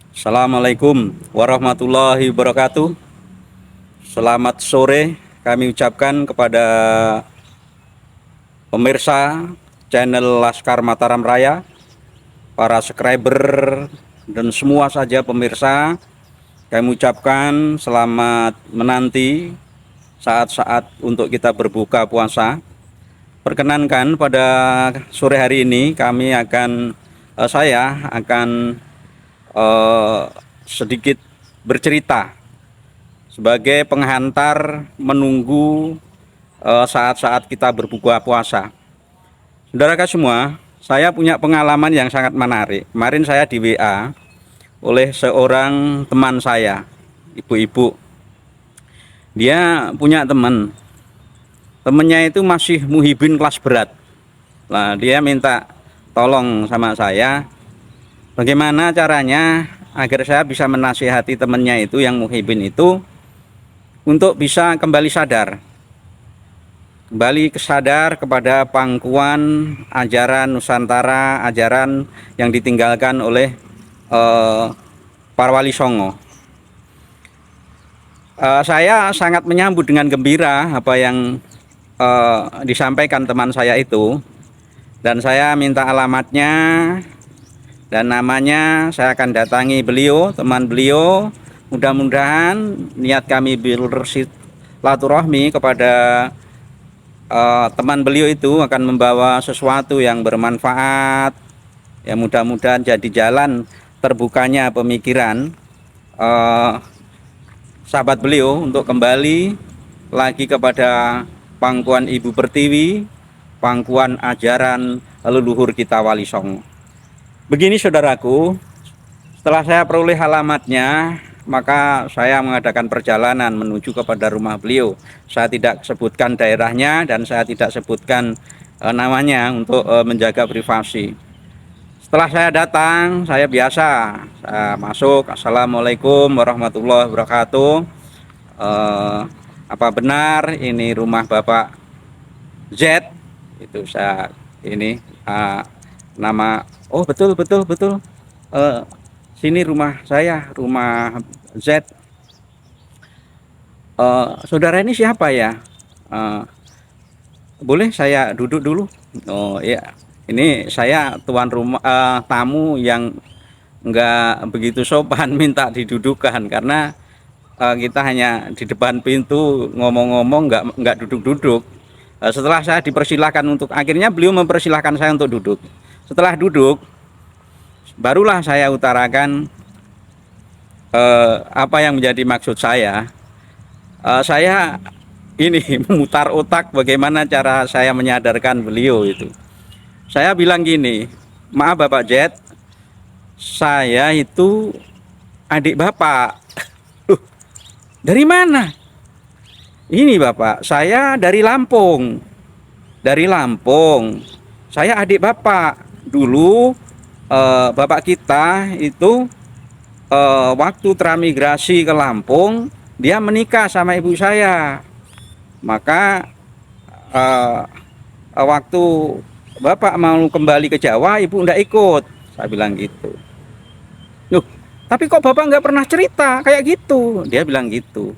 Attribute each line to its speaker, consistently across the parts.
Speaker 1: Assalamualaikum warahmatullahi wabarakatuh. Selamat sore kami ucapkan kepada pemirsa channel Laskar Mataram Raya, para subscriber dan semua saja pemirsa. Kami ucapkan selamat menanti saat-saat untuk kita berbuka puasa. Perkenankan pada sore hari ini saya akan sedikit bercerita sebagai penghantar menunggu saat-saat kita berbuka puasa. Saudara semua, saya punya pengalaman yang sangat menarik. Kemarin saya di WA oleh seorang teman saya, ibu-ibu. Dia punya temennya itu masih muhibin kelas berat. Nah, dia minta tolong sama saya, bagaimana caranya agar saya bisa menasihati temannya itu yang muhibin itu untuk bisa kembali sadar kepada pangkuan ajaran Nusantara, ajaran yang ditinggalkan oleh para wali songo. Saya sangat menyambut dengan gembira apa yang disampaikan teman saya itu, dan saya minta alamatnya dan namanya. Saya akan datangi beliau, teman beliau. Mudah-mudahan niat kami bersilaturahmi kepada teman beliau itu akan membawa sesuatu yang bermanfaat. Ya, mudah-mudahan jadi jalan terbukanya pemikiran sahabat beliau untuk kembali lagi kepada pangkuan Ibu Pertiwi, pangkuan ajaran leluhur kita Wali Songo. Begini saudaraku, setelah saya peroleh alamatnya, maka saya mengadakan perjalanan menuju kepada rumah beliau. Saya tidak sebutkan daerahnya dan saya tidak sebutkan namanya untuk menjaga privasi. Setelah saya datang, saya masuk. Assalamualaikum warahmatullahi wabarakatuh. Apa benar ini rumah Bapak Z? Itu saya ini nama. Oh, betul. Sini rumah saya, rumah Z. Saudara ini siapa ya? Boleh saya duduk dulu? Oh ya, ini saya tuan rumah, tamu yang enggak begitu sopan minta didudukan, karena kita hanya di depan pintu ngomong-ngomong, enggak duduk-duduk. Setelah saya dipersilahkan akhirnya beliau mempersilahkan saya untuk duduk. Setelah duduk, barulah saya utarakan apa yang menjadi maksud saya. Saya ini memutar otak bagaimana cara saya menyadarkan beliau itu. Saya bilang gini, maaf Bapak Z, saya itu adik Bapak. Dari mana? Ini Bapak, saya dari Lampung. Saya adik Bapak. Dulu bapak kita itu waktu transmigrasi ke Lampung, dia menikah sama ibu saya. Maka waktu bapak mau kembali ke Jawa, ibu ndak ikut. Saya bilang gitu. Loh, tapi kok bapak nggak pernah cerita kayak gitu? Dia bilang gitu.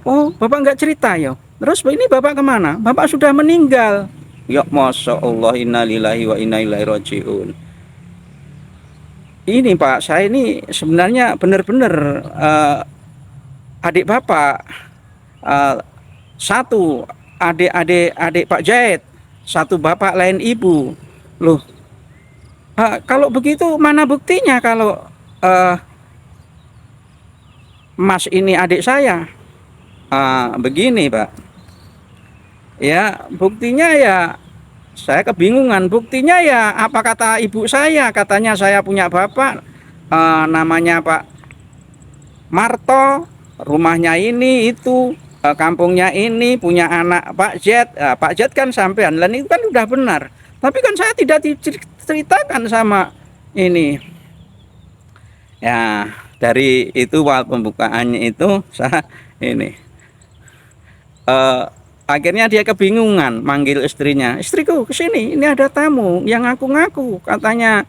Speaker 1: Oh, bapak nggak cerita ya? Terus ini bapak kemana? Bapak sudah meninggal. Ya, masya Allah, innalillahi wa inna ilaihi rajiun. Ini Pak, saya ini sebenarnya benar-benar adik Bapak. Satu adik Pak Jahit, satu bapak lain ibu. Loh, kalau begitu mana buktinya kalau Mas ini adik saya? Begini Pak, ya buktinya ya saya kebingungan. Buktinya ya apa kata ibu saya, katanya saya punya bapak namanya Pak Marto, rumahnya ini itu, kampungnya ini, punya anak Pak Z. Pak Z kan sampean, dan itu kan udah benar. Tapi kan saya tidak diceritakan sama ini. Ya, dari itu pembukaannya itu saya ini akhirnya dia kebingungan, manggil istrinya. Istriku, kesini, ini ada tamu yang ngaku-ngaku katanya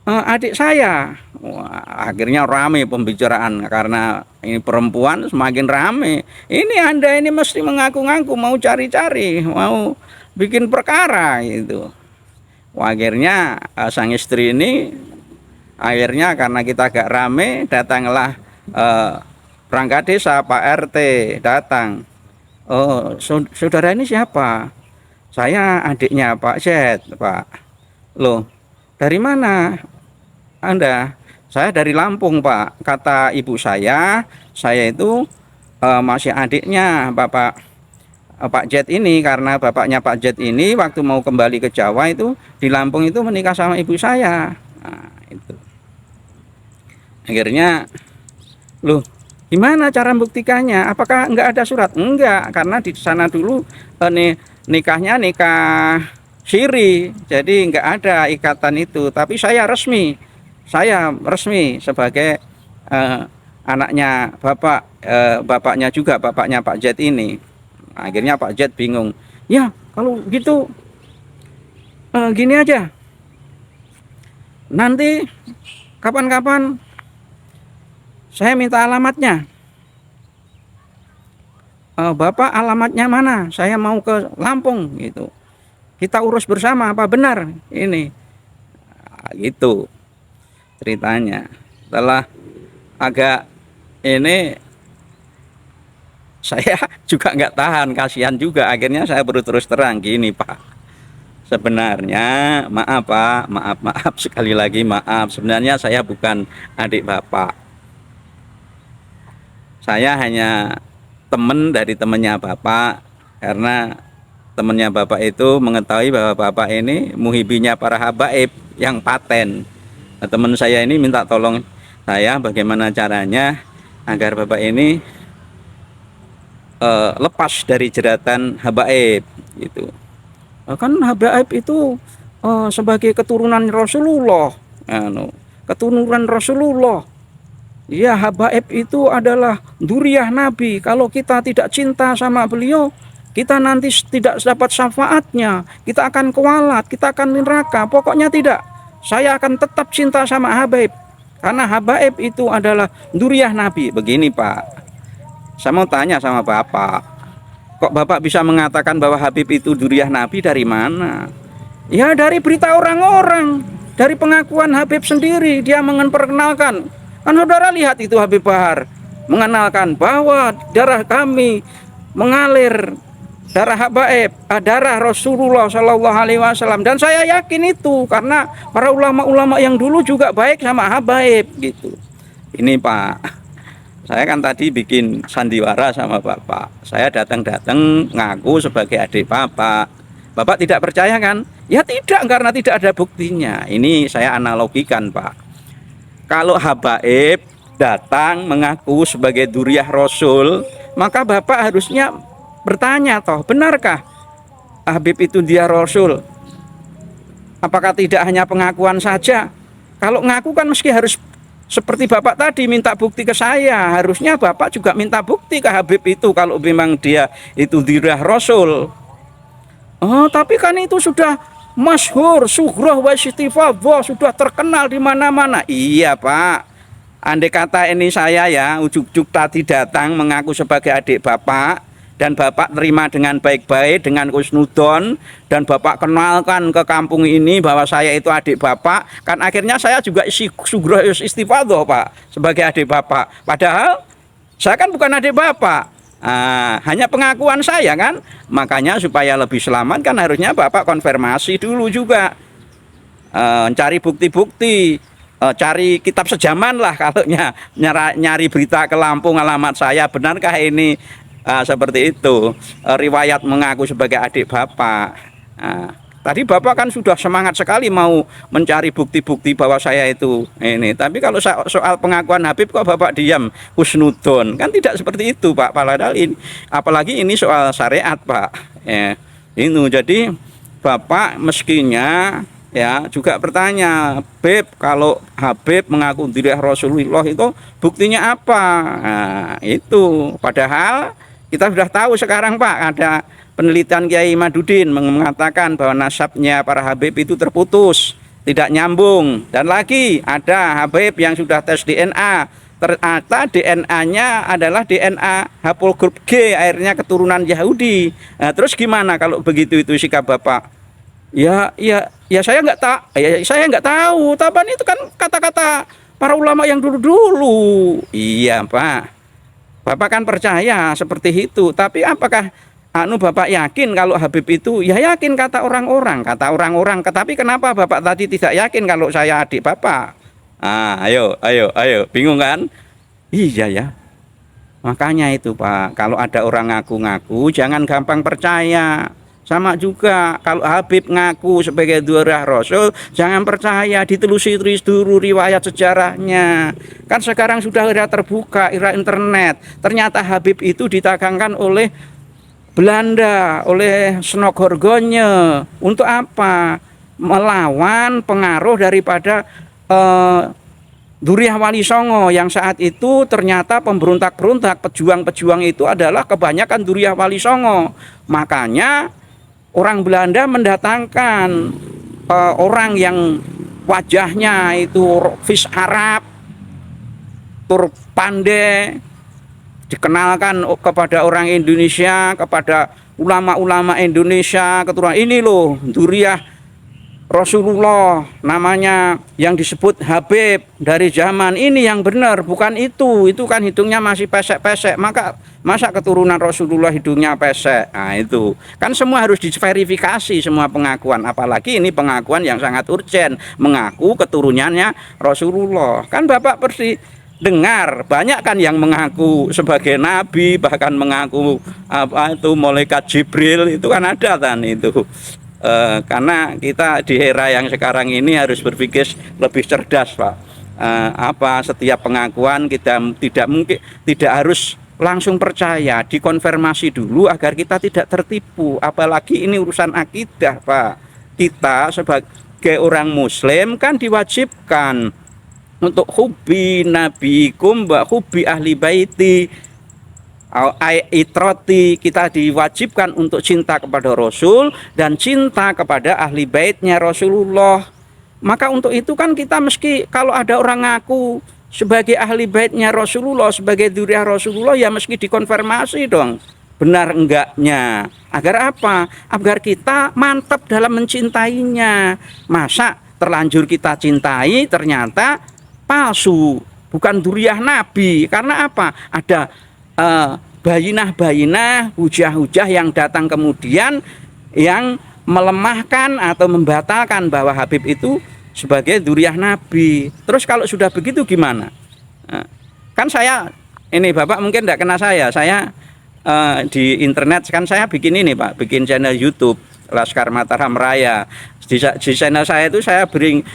Speaker 1: adik saya. Wah, akhirnya rame pembicaraan karena ini perempuan semakin rame. Ini Anda ini mesti mengaku-ngaku mau cari-cari, mau bikin perkara gitu. Wah, akhirnya sang istri ini akhirnya karena kita agak rame datanglah perangkat desa, Pak RT datang. Oh, saudara ini siapa? Saya adiknya Pak Z, Pak. Loh, dari mana Anda? Saya dari Lampung, Pak. Kata ibu saya itu masih adiknya Bapak Pak Z ini, karena bapaknya Pak Z ini waktu mau kembali ke Jawa itu di Lampung itu menikah sama ibu saya. Nah, itu. Akhirnya, loh, gimana cara membuktikannya? Apakah enggak ada surat? Enggak, karena di sana dulu nikahnya nikah siri, jadi enggak ada ikatan itu. Tapi saya resmi sebagai anaknya bapaknya juga, bapaknya Pak Z ini. Akhirnya Pak Z bingung. Ya, kalau gitu gini aja. Nanti kapan-kapan saya minta alamatnya. Bapak alamatnya mana? Saya mau ke Lampung gitu. Kita urus bersama, apa benar ini? Gitu ceritanya. Setelah agak ini saya juga nggak tahan, kasihan juga. Akhirnya saya berterus terang gini, Pak. Sebenarnya maaf Pak, maaf sekali lagi maaf. Sebenarnya saya bukan adik Bapak. Saya hanya teman dari temannya Bapak, karena temannya Bapak itu mengetahui bahwa Bapak ini muhibinya para habaib yang paten. Nah, teman saya ini minta tolong saya bagaimana caranya agar Bapak ini lepas dari jeratan habaib gitu. Kan habaib itu sebagai keturunan Rasulullah, keturunan Rasulullah. Ya, habaib itu adalah dzurriyyah Nabi. Kalau kita tidak cinta sama beliau, kita nanti tidak dapat syafaatnya. Kita akan kualat, kita akan neraka. Pokoknya tidak. Saya akan tetap cinta sama habaib. Karena habaib itu adalah dzurriyyah Nabi. Begini Pak, saya mau tanya sama Bapak. Kok Bapak bisa mengatakan bahwa Habib itu dzurriyyah Nabi dari mana? Ya dari berita orang-orang, dari pengakuan Habib sendiri. Dia memperkenalkan. Kan saudara lihat itu Habib Bahar mengenalkan bahwa darah kami mengalir darah habaib, darah Rasulullah Shallallahu Alaihi Wasallam. Dan saya yakin itu karena para ulama-ulama yang dulu juga baik sama habaib gitu. Ini Pak, saya kan tadi bikin sandiwara sama Bapak. Saya datang-datang ngaku sebagai adik Bapak. Bapak tidak percaya kan? Ya tidak, karena tidak ada buktinya. Ini saya analogikan Pak. Kalau habaib datang mengaku sebagai dzurriyyah Rasul, maka Bapak harusnya bertanya toh, benarkah Habib itu dia Rasul? Apakah tidak hanya pengakuan saja? Kalau ngaku kan meski harus seperti Bapak tadi minta bukti ke saya. Harusnya Bapak juga minta bukti ke Habib itu kalau memang dia itu dzurriyyah Rasul. Oh, tapi kan itu sudah masyhur, sughroh wa istifadhah, sudah terkenal di mana-mana. Iya Pak, andai kata ini saya ya ujuk-ujuk tadi datang mengaku sebagai adik Bapak, dan Bapak terima dengan baik-baik, dengan husnudon, dan Bapak kenalkan ke kampung ini bahwa saya itu adik Bapak, kan akhirnya saya juga isi sughroh istifadhah Pak sebagai adik Bapak. Padahal saya kan bukan adik Bapak. Hanya pengakuan saya kan. Makanya supaya lebih selamat kan harusnya Bapak konfirmasi dulu juga, cari bukti-bukti, cari kitab sejaman lah kalau nyari berita ke Lampung alamat saya, benarkah ini seperti itu, riwayat mengaku sebagai adik Bapak. Tadi Bapak kan sudah semangat sekali mau mencari bukti-bukti bahwa saya itu ini. Tapi kalau soal pengakuan Habib kok Bapak diam, husnudon. Kan tidak seperti itu Pak. Apalagi ini soal syariat Pak. Ini jadi Bapak meskinya ya juga bertanya, Beb, kalau Habib mengaku dzurriyyah Rasulullah itu buktinya apa? Nah, itu padahal kita sudah tahu sekarang Pak, ada penelitian Kiai Madudin mengatakan bahwa nasabnya para Habib itu terputus. tidak nyambung. Dan lagi ada Habib yang sudah tes DNA, ternyata DNA-nya adalah DNA haplogrup G, akhirnya keturunan Yahudi. Nah, terus gimana kalau begitu itu sikap Bapak? Ya saya nggak tahu. Tapi itu kan kata-kata para ulama yang dulu-dulu. Iya Pak, Bapak kan percaya seperti itu. Tapi apakah Bapak yakin kalau Habib itu? Ya yakin kata orang-orang, Tapi kenapa Bapak tadi tidak yakin kalau saya adik Bapak? Ayo, bingung kan? Iya ya. Makanya itu Pak, kalau ada orang ngaku-ngaku jangan gampang percaya. Sama juga kalau Habib ngaku sebagai Dzurriyyah Rasul, jangan percaya, ditelusuri dulu riwayat sejarahnya. Kan sekarang sudah era terbuka, era internet. Ternyata Habib itu ditagangkan oleh Belanda, oleh Snok-Horgonje. Untuk apa? Melawan pengaruh daripada Dzurriyyah Wali Songo yang saat itu ternyata pemberontak-berontak, pejuang-pejuang itu adalah kebanyakan Dzurriyyah Wali Songo. Makanya orang Belanda mendatangkan orang yang wajahnya itu vis Arab, Turpande, dikenalkan kepada orang Indonesia, kepada ulama-ulama Indonesia, keturunan ini loh Dzurriyyah Rasulullah, namanya yang disebut Habib dari zaman ini yang benar, bukan itu kan hidungnya masih pesek-pesek, masa keturunan Rasulullah hidungnya pesek. Nah itu kan semua harus diverifikasi semua pengakuan, apalagi ini pengakuan yang sangat urgen, mengaku keturunannya Rasulullah. Kan Bapak pasti dengar banyak kan yang mengaku sebagai nabi, bahkan mengaku malaikat Jibril, itu kan ada kan itu. Karena kita di era yang sekarang ini harus berpikir lebih cerdas Pak. Setiap pengakuan kita tidak harus langsung percaya, dikonfirmasi dulu agar kita tidak tertipu. Apalagi ini urusan akidah Pak. Kita sebagai orang muslim kan diwajibkan untuk hubbi nabikum wa hubbi ahli baiti itroti, kita diwajibkan untuk cinta kepada Rasul dan cinta kepada ahli baitnya Rasulullah. Maka untuk itu kan kita meski kalau ada orang ngaku sebagai ahli baitnya Rasulullah, sebagai Dzurriyyah Rasulullah, ya meski dikonfirmasi dong benar enggaknya. Agar apa? Agar kita mantap dalam mencintainya. Masa terlanjur kita cintai ternyata palsu, bukan Dzurriyyah Nabi. Karena apa? Ada bayinah, hujah-hujah yang datang kemudian yang melemahkan atau membatalkan bahwa Habib itu sebagai Dzurriyyah Nabi. Terus kalau sudah begitu gimana? Kan saya, ini Bapak mungkin tidak kenal saya di internet kan saya bikin ini Pak, bikin channel YouTube Laskar Mataram Raya. Di channel saya itu saya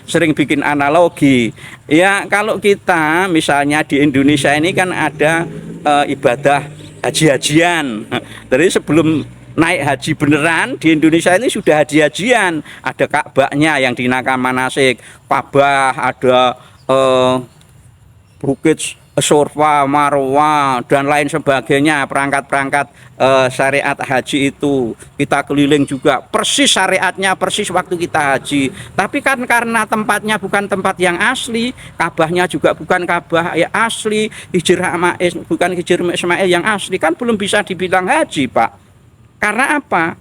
Speaker 1: sering bikin analogi. Ya kalau kita misalnya di Indonesia ini kan ada ibadah haji-hajian. Dari sebelum naik haji beneran di Indonesia ini sudah haji-hajian. Ada Ka'bahnya yang dinaikkan manasik, Ka'bah, ada Bukit Surfa, Marwah dan lain sebagainya, perangkat-perangkat syariat haji itu kita keliling juga persis syariatnya, persis waktu kita haji. Tapi kan karena tempatnya bukan tempat yang asli, Ka'bahnya juga bukan Ka'bah yang asli, bukan Hijr Ismail yang asli, kan belum bisa dibilang haji Pak. Karena apa?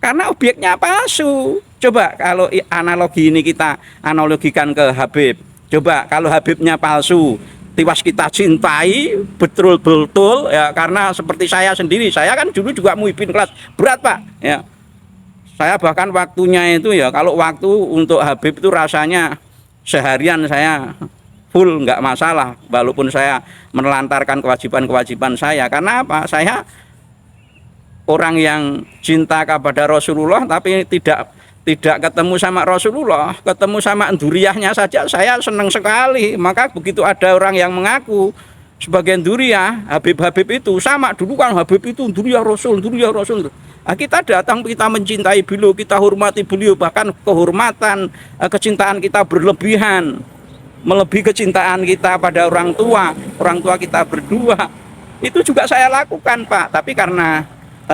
Speaker 1: Karena objeknya palsu. Coba kalau analogi ini kita analogikan ke Habib. Coba kalau Habibnya palsu, tiwas kita cintai betul-betul ya, karena seperti saya sendiri, saya kan dulu juga muhibin kelas berat Pak ya. Saya bahkan waktunya itu ya, kalau waktu untuk Habib itu rasanya seharian saya full, nggak masalah, walaupun saya menelantarkan kewajiban-kewajiban saya. Karena apa? Saya orang yang cinta kepada Rasulullah tapi tidak ketemu sama Rasulullah, ketemu sama Dzurriyyahnya saja saya senang sekali. Maka begitu ada orang yang mengaku sebagai Dzurriyyah, Habib-Habib itu sama dulu kan, Habib itu Dzurriyyah Rasul. Nah, kita datang, kita mencintai beliau, kita hormati beliau, bahkan kehormatan, kecintaan kita berlebihan, melebihi kecintaan kita pada orang tua kita berdua. Itu juga saya lakukan Pak, tapi karena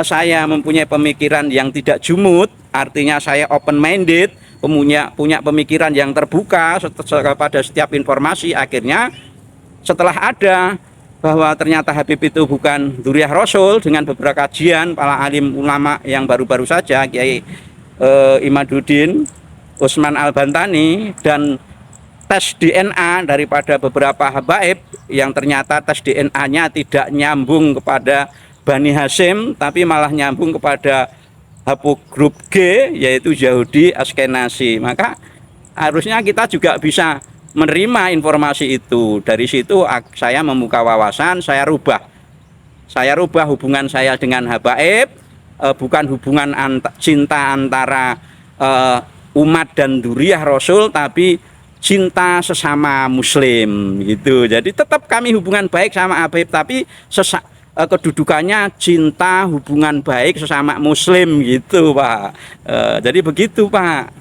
Speaker 1: saya mempunyai pemikiran yang tidak jumud, artinya saya open minded, punya pemikiran yang terbuka kepada setiap informasi. Akhirnya setelah ada bahwa ternyata Habib itu bukan dzurriyyah Rasul, dengan beberapa kajian para alim ulama yang baru-baru saja, Kiai Imaduddin Utsman Al-Bantani, dan tes DNA daripada beberapa habaib yang ternyata tes DNA-nya tidak nyambung kepada Bani Hashim, tapi malah nyambung kepada haplogrup G, yaitu Yahudi Askenazi. Maka harusnya kita juga bisa menerima informasi itu. Dari situ saya membuka wawasan, saya rubah hubungan saya dengan habaib, bukan hubungan cinta antara umat dan dzurriyyah Rasul, tapi cinta sesama muslim gitu. Jadi tetap kami hubungan baik sama Habib, tapi kedudukannya cinta hubungan baik sesama muslim gitu, Pak. Jadi begitu, Pak.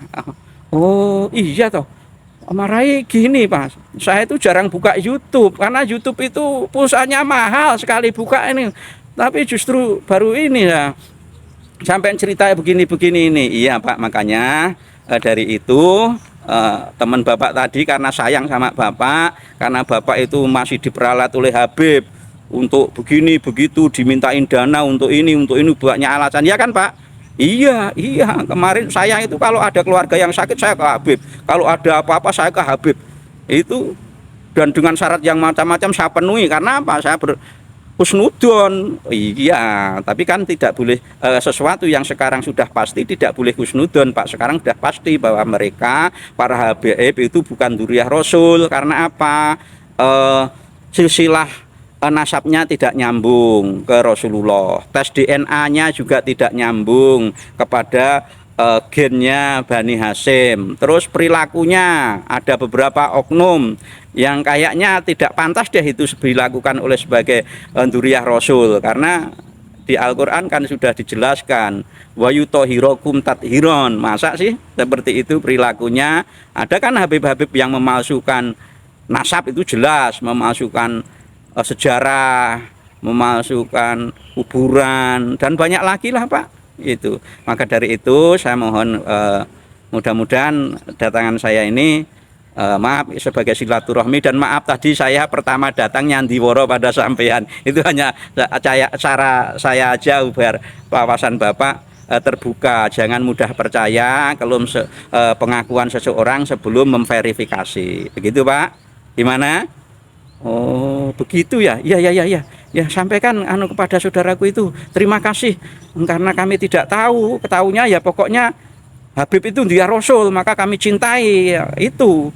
Speaker 1: Oh iya toh, marahi gini, Pak, saya itu jarang buka YouTube karena YouTube itu pulsanya mahal sekali buka ini, tapi justru baru ini ya sampai cerita begini-begini ini. Iya, Pak, makanya dari itu teman Bapak tadi, karena sayang sama Bapak, karena Bapak itu masih diperalat oleh Habib untuk begini begitu, dimintain dana untuk ini banyak alasan, ya kan, Pak? Iya, kemarin saya itu kalau ada keluarga yang sakit saya ke Habib, kalau ada apa-apa saya ke Habib itu, dan dengan syarat yang macam-macam saya penuhi. Karena apa? Saya husnudon. Iya, tapi kan tidak boleh sesuatu yang sekarang sudah pasti tidak boleh husnudon, Pak. Sekarang sudah pasti bahwa mereka para habaib itu bukan dzurriyyah Rasul. Karena apa? Silsilah nasabnya tidak nyambung ke Rasulullah. Tes DNA-nya juga tidak nyambung kepada gennya Bani Hashim. Terus perilakunya ada beberapa oknum yang kayaknya tidak pantas deh itu dilakukan oleh sebagai dzurriyyah Rasul, karena di Al-Quran kan sudah dijelaskan wa yutahhirukum tathiron. Masa sih seperti itu perilakunya? Ada kan habib-habib yang memalsukan nasab, itu jelas memalsukan sejarah, memalsukan kuburan, dan banyak lagi lah, Pak. Itu maka dari itu saya mohon mudah-mudahan datangan saya ini maaf sebagai silaturahmi, dan maaf tadi saya pertama datang nyandiworo pada sampean, itu hanya cara saya aja biar wawasan Bapak terbuka. Jangan mudah percaya kalau pengakuan seseorang sebelum memverifikasi, begitu, Pak. Gimana? Oh begitu ya, iya. Ya, sampaikan kepada saudaraku itu terima kasih, karena kami tidak tahu, ketahunya ya pokoknya Habib itu dia Rasul, maka kami cintai ya, itu.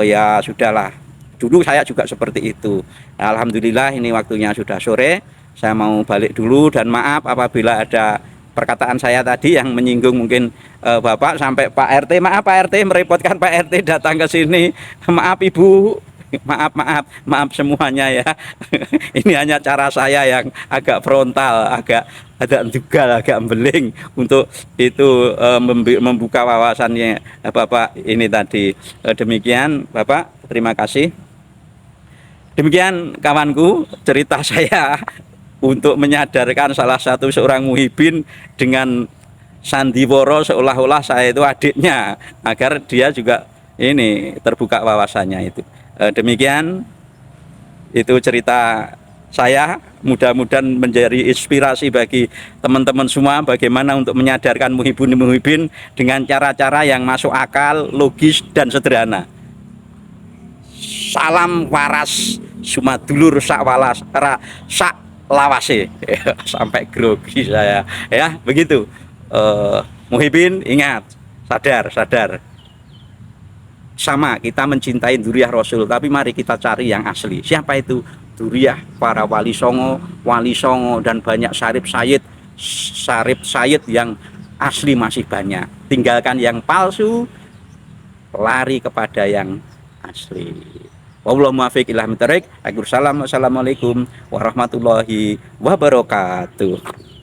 Speaker 1: Ya sudahlah, dulu saya juga seperti itu. Alhamdulillah ini waktunya sudah sore, saya mau balik dulu, dan maaf apabila ada perkataan saya tadi yang menyinggung mungkin Bapak sampai Pak RT. Maaf Pak RT, merepotkan Pak RT datang ke sini. Maaf Ibu, maaf semuanya ya. Ini hanya cara saya yang agak frontal, agak dugal, agak beling untuk itu membuka wawasannya Bapak ini tadi. Demikian Bapak, terima kasih. Demikian kawanku cerita saya untuk menyadarkan salah satu seorang muhibin dengan sandiworo seolah-olah saya itu adiknya, agar dia juga ini terbuka wawasannya itu. Demikian itu cerita saya, mudah-mudahan menjadi inspirasi bagi teman-teman semua bagaimana untuk menyadarkan muhibin dengan cara-cara yang masuk akal, logis, dan sederhana. Salam waras sumadulur sak lawase. Sampai grogi saya ya, begitu. Muhibin ingat, sadar. Sama kita mencintai dzurriyyah Rasul, tapi mari kita cari yang asli. Siapa itu? Dzurriyyah para wali songo, dan banyak syarif sayyid yang asli masih banyak. Tinggalkan yang palsu, lari kepada yang asli. Wallahu muwaffiq ila haqq. Assalamualaikum warahmatullahi wabarakatuh.